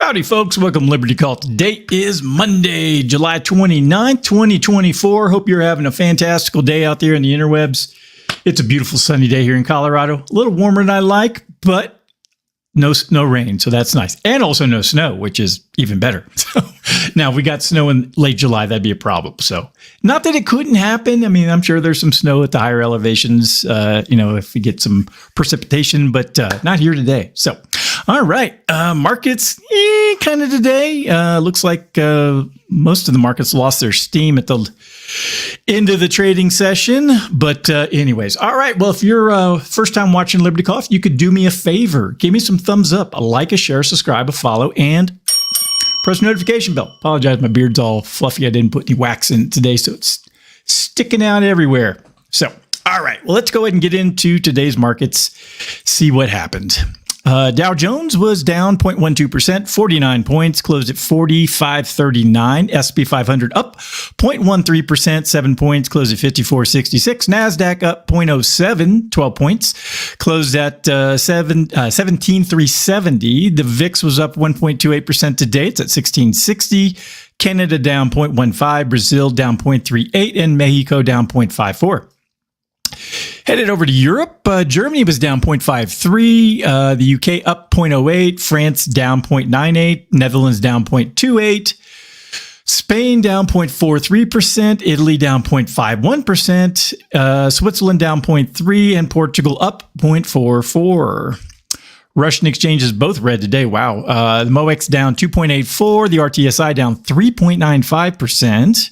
Howdy, folks. Welcome to Liberty Call. Today is Monday, July 29th, 2024. Hope you're having a fantastical day out there in the interwebs. It's a beautiful sunny day here in Colorado. A little warmer than I like, but no rain, so that's nice. And also no snow, which is even better. So now, if we got snow in late July, that'd be a problem. So not that it couldn't happen. I mean, I'm sure there's some snow at the higher elevations, if we get some precipitation, but not here today. So, all right. Markets, kind of today. Looks like most of the markets lost their steam at the end of the trading session. But anyways, all right. Well, if you're first time watching Liberty Call, if you could do me a favor, give me some thumbs up, a like, a share, subscribe, a follow, and press the notification bell. Apologize, my beard's all fluffy. I didn't put any wax in it today, so it's sticking out everywhere. So, all right. Well, let's go ahead and get into today's markets, see what happened. Dow Jones was down 0.12%, 49 points, closed at 4539. S&P 500 up 0.13%, 7 points, closed at 5466. NASDAQ up 0.07, 12 points, closed at 17,370. The VIX was up 1.28% today. It's at 1660. Canada down 0.15, Brazil down 0.38, and Mexico down 0.54. Headed over to Europe, Germany was down 0.53, the UK up 0.08, France down 0.98, Netherlands down 0.28, Spain down 0.43%, Italy down 0.51%, Switzerland down 0.3%, and Portugal up 0.44%. Russian exchanges both red today. Wow. The MOEX down 2.84%, the RTSI down 3.95%.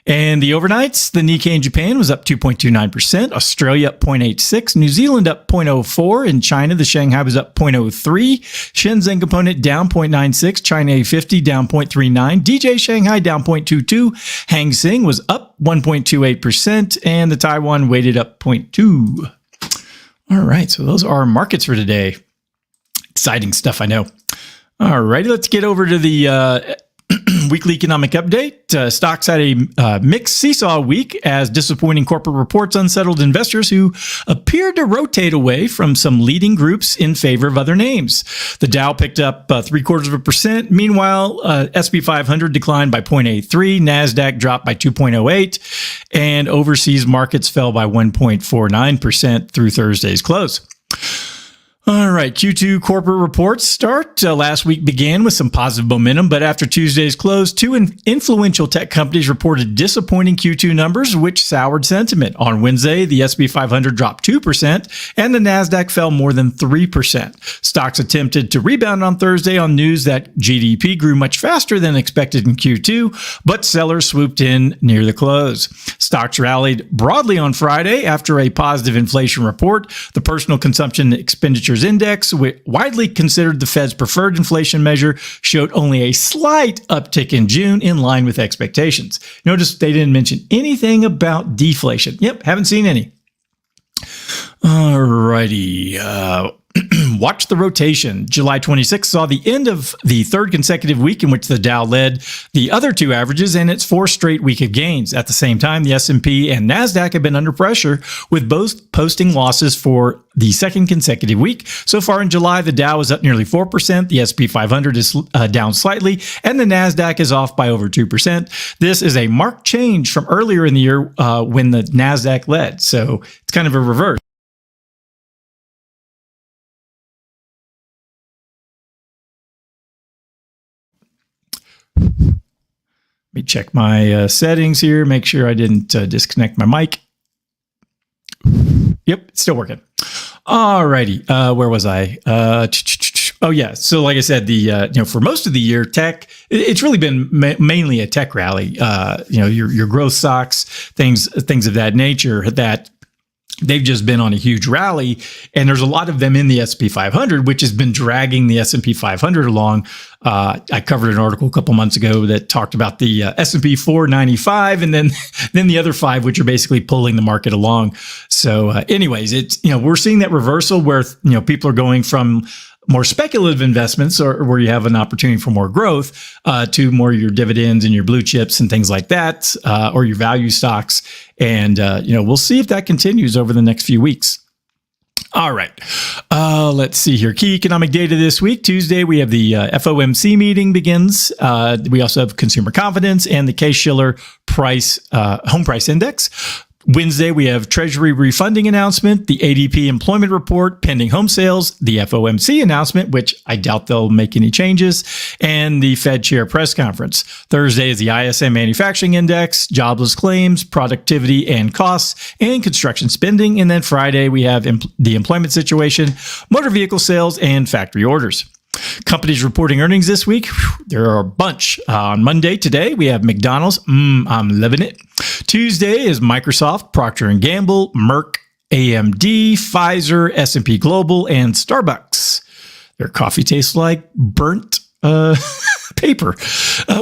And the overnights, the Nikkei in Japan was up 2.29%, Australia up 0.86%, New Zealand up 0.04%, in China, the Shanghai was up 0.03%, Shenzhen component down 0.96%, China A50 down 0.39%, DJ Shanghai down 0.22%, Hang Seng was up 1.28%, and the Taiwan weighted up 0.2%. All right, so those are our markets for today. Exciting stuff, I know. All righty, let's get over to the weekly economic update. Stocks had a mixed seesaw week as disappointing corporate reports unsettled investors who appeared to rotate away from some leading groups in favor of other names. The Dow picked up 0.75%. Meanwhile, S&P 500 declined by 0.83. NASDAQ dropped by 2.08. And overseas markets fell by 1.49% through Thursday's close. All right, Q2 corporate reports start. Last week began with some positive momentum, but after Tuesday's close, two influential tech companies reported disappointing Q2 numbers, which soured sentiment. On Wednesday, the S&P 500 dropped 2%, and the NASDAQ fell more than 3%. Stocks attempted to rebound on Thursday on news that GDP grew much faster than expected in Q2, but sellers swooped in near the close. Stocks rallied broadly on Friday after a positive inflation report. The personal consumption expenditures index, widely considered the Fed's preferred inflation measure, showed only a slight uptick in June in line with expectations. Notice they didn't mention anything about deflation. Yep, haven't seen any. All righty. Watch the rotation. July 26th saw the end of the third consecutive week in which the Dow led the other two averages and its fourth straight week of gains. At the same time, the S&P and NASDAQ have been under pressure, with both posting losses for the second consecutive week. So far in July, the Dow is up nearly 4%, the S&P 500 is down slightly, and the NASDAQ is off by over 2%. This is a marked change from earlier in the year when the NASDAQ led. So it's kind of a reverse. Let me check my settings here, make sure I didn't disconnect my mic. Yep, it's still working. All righty, where was I? Oh yeah, so like I said, the for most of the year, tech, it's really been mainly a tech rally. Your growth stocks, things of that nature that they've just been on a huge rally, and there's a lot of them in the S&P 500, which has been dragging the S&P 500 along. I covered an article a couple months ago that talked about the S&P 495, and then the other five, which are basically pulling the market along. So, anyways, it's we're seeing that reversal where people are going from more speculative investments, or where you have an opportunity for more growth, to more your dividends and your blue chips and things like that, or your value stocks. And we'll see if that continues over the next few weeks. All right. Let's see here. Key economic data this week. Tuesday, we have the FOMC meeting begins. We also have consumer confidence and the Case-Shiller home price index. Wednesday, we have Treasury refunding announcement, the ADP employment report, pending home sales, the FOMC announcement, which I doubt they'll make any changes, and the Fed chair press conference. Thursday is the ISM manufacturing index, jobless claims, productivity and costs, and construction spending. And then Friday, we have the employment situation, motor vehicle sales, and factory orders. Companies reporting earnings this week, there are a bunch. On Monday today, we have McDonald's. I'm loving it. Tuesday is Microsoft, Procter & Gamble, Merck, AMD, Pfizer, S&P Global, and Starbucks. Their coffee tastes like burnt paper.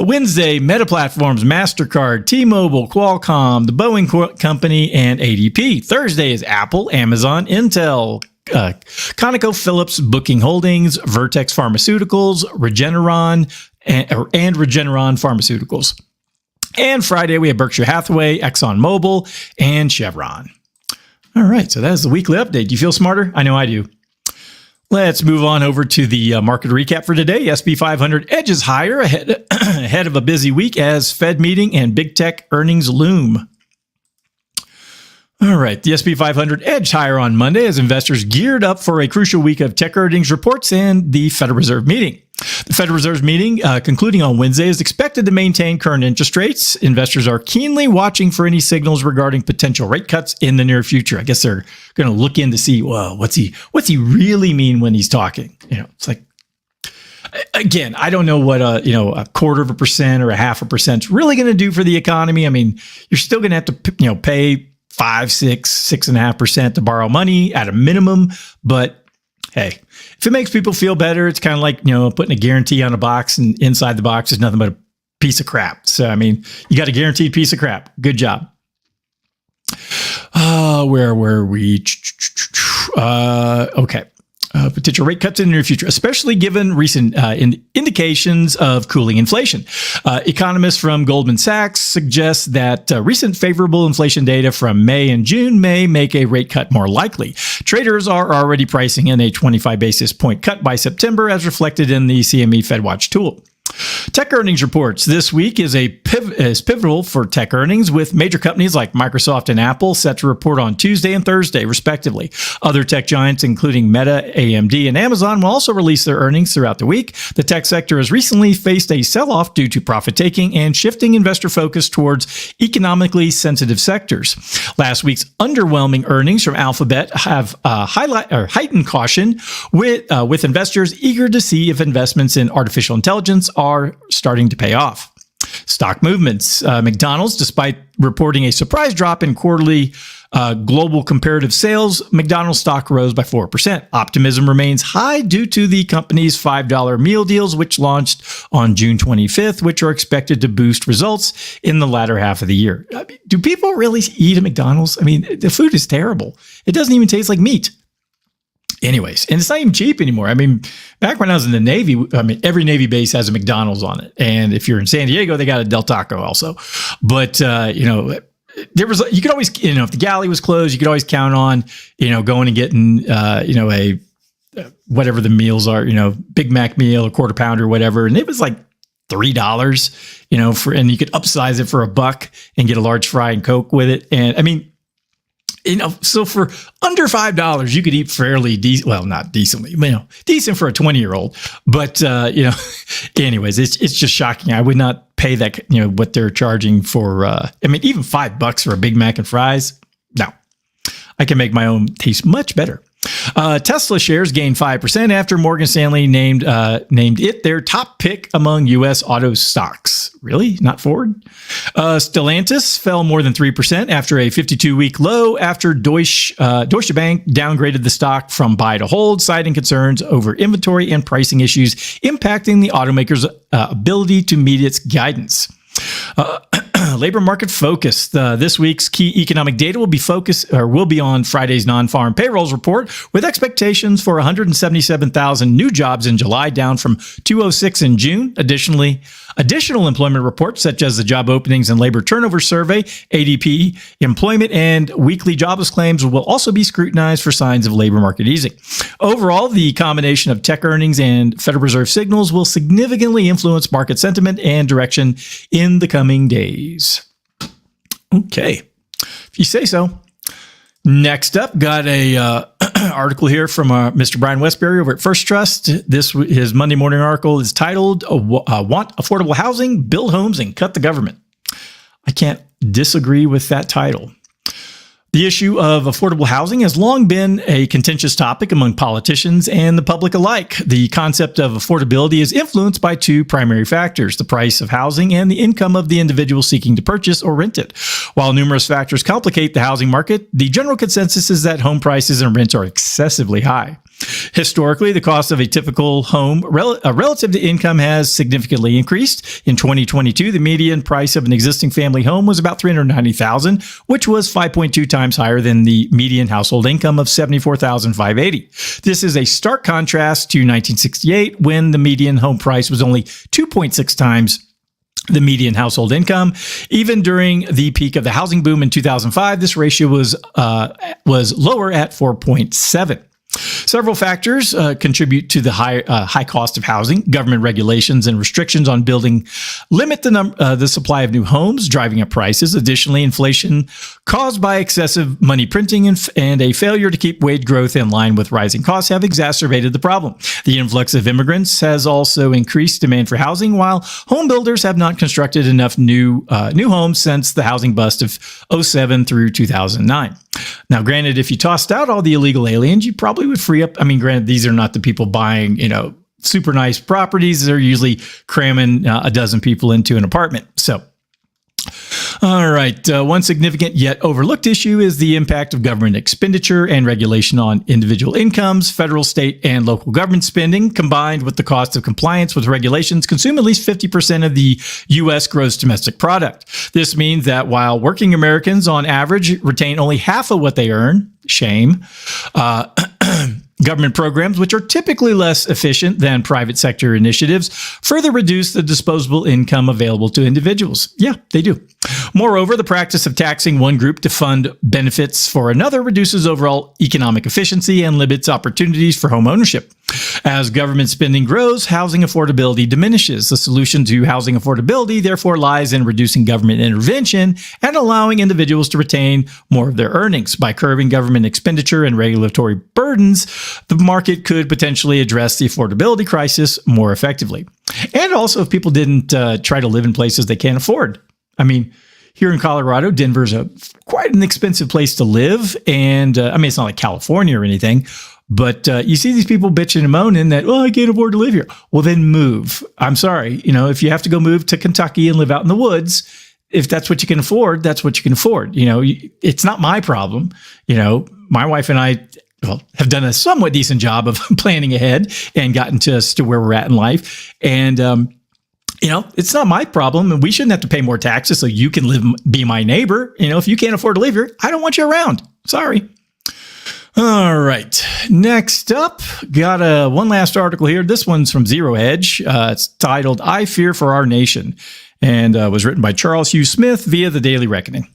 Wednesday, Meta Platforms, MasterCard, T-Mobile, Qualcomm, the Boeing Company, and ADP. Thursday is Apple, Amazon, Intel, ConocoPhillips, Booking Holdings, Vertex Pharmaceuticals, Regeneron, and Regeneron Pharmaceuticals. And Friday, we have Berkshire Hathaway, ExxonMobil, and Chevron. All right, so that is the weekly update. Do you feel smarter? I know I do. Let's move on over to the market recap for today. SP 500 edges higher ahead of a busy week as Fed meeting and big tech earnings loom. All right, the SP 500 edged higher on Monday as investors geared up for a crucial week of tech earnings reports and the Federal Reserve meeting. The Federal Reserve meeting, concluding on Wednesday, is expected to maintain current interest rates. Investors are keenly watching for any signals regarding potential rate cuts in the near future. I guess they're going to look in to see, well, what's he really mean when he's talking? It's like, again, I don't know what a 1/4% or 0.5% is really going to do for the economy. I mean, you're still going to have to pay 5, 6, 6.5% to borrow money at a minimum. But hey, if it makes people feel better, it's kind of like, putting a guarantee on a box, and inside the box is nothing but a piece of crap. So, I mean, you got a guaranteed piece of crap. Good job. Where were we? Okay. Potential rate cuts in the near future, especially given recent indications of cooling inflation. Economists from Goldman Sachs suggest that recent favorable inflation data from May and June may make a rate cut more likely. Traders are already pricing in a 25 basis point cut by September, as reflected in the CME FedWatch tool. Tech earnings reports this week is pivotal for tech earnings, with major companies like Microsoft and Apple set to report on Tuesday and Thursday, respectively. Other tech giants, including Meta, AMD, and Amazon, will also release their earnings throughout the week. The tech sector has recently faced a sell-off due to profit-taking and shifting investor focus towards economically sensitive sectors. Last week's underwhelming earnings from Alphabet have heightened caution with investors eager to see if investments in artificial intelligence are starting to pay off. Stock movements. McDonald's, despite reporting a surprise drop in quarterly global comparative sales, McDonald's stock rose by 4%. Optimism remains high due to the company's $5 meal deals, which launched on June 25th, which are expected to boost results in the latter half of the year. Do people really eat at McDonald's? I mean, the food is terrible. It doesn't even taste like meat. Anyways, and it's not even cheap anymore. I mean, back when I was in the Navy, every Navy base has a McDonald's on it. And if you're in San Diego, they got a Del Taco also. But, there was, you could always, if the galley was closed, you could always count on, going and getting, a, whatever the meals are, Big Mac meal, a quarter pounder, whatever. And it was like $3, and you could upsize it for $1 and get a large fry and Coke with it. And I mean, so for under $5, you could eat fairly decent. Well, not decently, decent for a 20-year-old. But, anyways, it's just shocking. I would not pay that, what they're charging for. Even $5 for a Big Mac and fries. No, I can make my own taste much better. Tesla shares gained 5% after Morgan Stanley named it their top pick among U.S. auto stocks. Really? Not Ford? Stellantis fell more than 3% after a 52-week low after Deutsche Bank downgraded the stock from buy to hold, citing concerns over inventory and pricing issues impacting the automaker's ability to meet its guidance. labor market focus. This week's key economic data will be on Friday's non-farm payrolls report, with expectations for 177,000 new jobs in July, down from 206 in June. Additionally, additional employment reports such as the job openings and labor turnover survey, ADP, employment, and weekly jobless claims will also be scrutinized for signs of labor market easing. Overall, the combination of tech earnings and Federal Reserve signals will significantly influence market sentiment and direction in the coming days. Okay, if you say so. Next up, got a article here from Mr. Brian Westbury over at First Trust. His Monday morning article is titled "Want Affordable Housing, Build Homes, and Cut the Government." I can't disagree with that title. The issue of affordable housing has long been a contentious topic among politicians and the public alike. The concept of affordability is influenced by two primary factors: the price of housing and the income of the individual seeking to purchase or rent it. While numerous factors complicate the housing market, the general consensus is that home prices and rents are excessively high. Historically, the cost of a typical home relative to income has significantly increased. In 2022, the median price of an existing family home was about $390,000, which was 5.2 times higher than the median household income of $74,580. This is a stark contrast to 1968, when the median home price was only 2.6 times the median household income. Even during the peak of the housing boom in 2005, this ratio was lower at 4.7. Several factors contribute to the high cost of housing. Government regulations and restrictions on building limit the supply of new homes, driving up prices. Additionally, inflation caused by excessive money printing and a failure to keep wage growth in line with rising costs have exacerbated the problem. The influx of immigrants has also increased demand for housing, while home builders have not constructed enough new homes since the housing bust of 2007 through 2009. Now, granted, if you tossed out all the illegal aliens, you probably would free up. I mean, granted, these are not the people buying, super nice properties. They're usually cramming a dozen people into an apartment. So, all right. One significant yet overlooked issue is the impact of government expenditure and regulation on individual incomes. Federal, state, and local government spending, combined with the cost of compliance with regulations, consume at least 50% of the U.S. gross domestic product. This means that while working Americans on average retain only half of what they earn, shame, government programs, which are typically less efficient than private sector initiatives, further reduce the disposable income available to individuals. Yeah, they do. Moreover, the practice of taxing one group to fund benefits for another reduces overall economic efficiency and limits opportunities for home ownership. As government spending grows, housing affordability diminishes. The solution to housing affordability, therefore, lies in reducing government intervention and allowing individuals to retain more of their earnings. By curbing government expenditure and regulatory burdens, the market could potentially address the affordability crisis more effectively. And also, if people didn't try to live in places they can't afford. I mean, here in Colorado, Denver's quite an expensive place to live. And it's not like California or anything. But you see these people bitching and moaning that, I can't afford to live here. Well, then move. I'm sorry. If you have to go move to Kentucky and live out in the woods, if that's what you can afford, that's what you can afford. It's not my problem. My wife and I have done a somewhat decent job of planning ahead and gotten us to where we're at in life. And, it's not my problem, and we shouldn't have to pay more taxes so you can be my neighbor. If you can't afford to live here, I don't want you around. Sorry. All right. Next up, got one last article here. This one's from Zero Hedge. It's titled "I Fear for Our Nation," and was written by Charles Hugh Smith via the Daily Reckoning.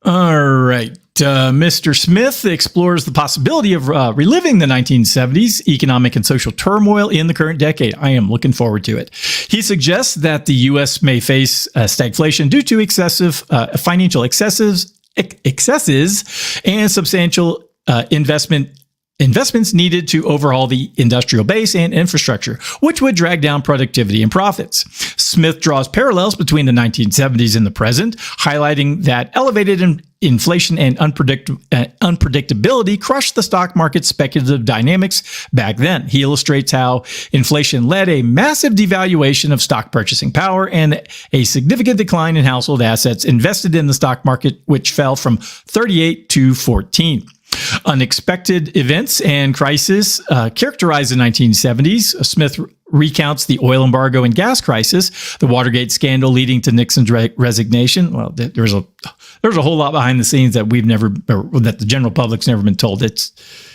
All right. Mr. Smith explores the possibility of reliving the 1970s economic and social turmoil in the current decade. I am looking forward to it. He suggests that the U.S. may face stagflation due to excessive financial excesses and substantial investments needed to overhaul the industrial base and infrastructure, which would drag down productivity and profits. Smith draws parallels between the 1970s and the present, highlighting that elevated inflation and unpredictability crushed the stock market's speculative dynamics back then. He illustrates how inflation led a massive devaluation of stock purchasing power and a significant decline in household assets invested in the stock market, which fell from 38 to 14. Unexpected events and crisis characterized the 1970s. Smith recounts the oil embargo and gas crisis, the Watergate scandal leading to Nixon's resignation. Well, there's a whole lot behind the scenes that that the general public's never been told.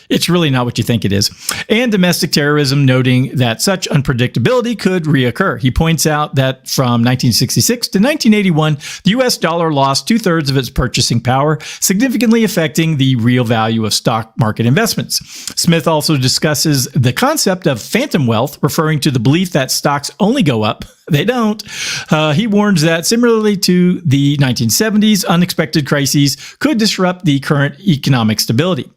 It's really not what you think it is. And domestic terrorism, noting that such unpredictability could reoccur. He points out that from 1966 to 1981, the U.S. dollar lost 2/3 of its purchasing power, significantly affecting the real value of stock market investments. Smith also discusses the concept of phantom wealth, referring to the belief that stocks only go up. They don't. He warns that similarly to the 1970s, unexpected crises could disrupt the current economic stability.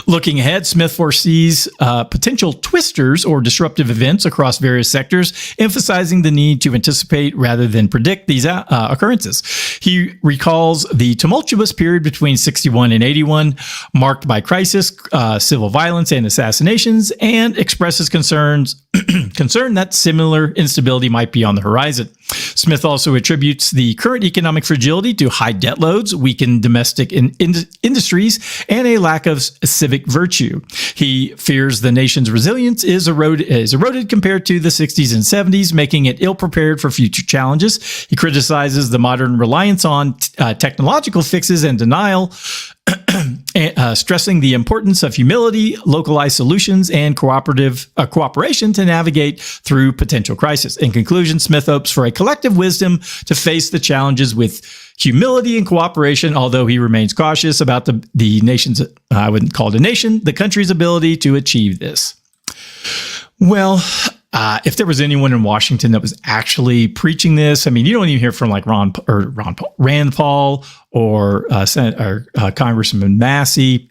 Looking ahead, Smith foresees potential twisters or disruptive events across various sectors, emphasizing the need to anticipate rather than predict these occurrences. He recalls the tumultuous period between 61 and 81, marked by crisis, civil violence, and assassinations, and expresses concern that similar instability might be on the horizon. Smith also attributes the current economic fragility to high debt loads, weakened domestic industries, and a lack of civic virtue. He fears the nation's resilience is eroded compared to the 60s and 70s, making it ill-prepared for future challenges. He criticizes the modern reliance on technological fixes and denial, stressing the importance of humility, localized solutions, and cooperation to navigate through potential crisis. In conclusion, Smith hopes for a collective wisdom to face the challenges with humility and cooperation, although he remains cautious about the nation's, I wouldn't call it a nation, the country's ability to achieve this. Well, if there was anyone in Washington that was actually preaching this, I mean, you don't even hear from like Rand Paul or Congressman Massey.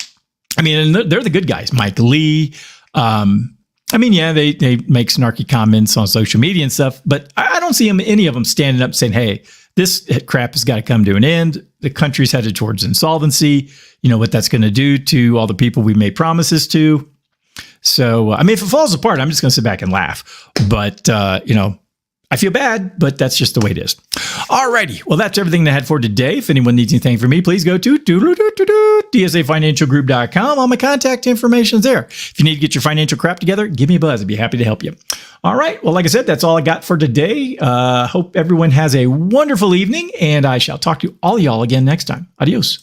I mean, and they're the good guys. Mike Lee. I mean, yeah, they make snarky comments on social media and stuff, but I don't see any of them standing up saying, "Hey, this crap has got to come to an end. The country's headed towards insolvency. You know what that's going to do to all the people we made promises to." So, I mean, if it falls apart, I'm just going to sit back and laugh. But, I feel bad, but that's just the way it is. Alrighty. Well, that's everything that I had for today. If anyone needs anything from me, please go to DSAFinancialGroup.com. All my contact information is there. If you need to get your financial crap together, give me a buzz. I'd be happy to help you. All right. Well, like I said, that's all I got for today. Hope everyone has a wonderful evening, and I shall talk to all y'all again next time. Adios.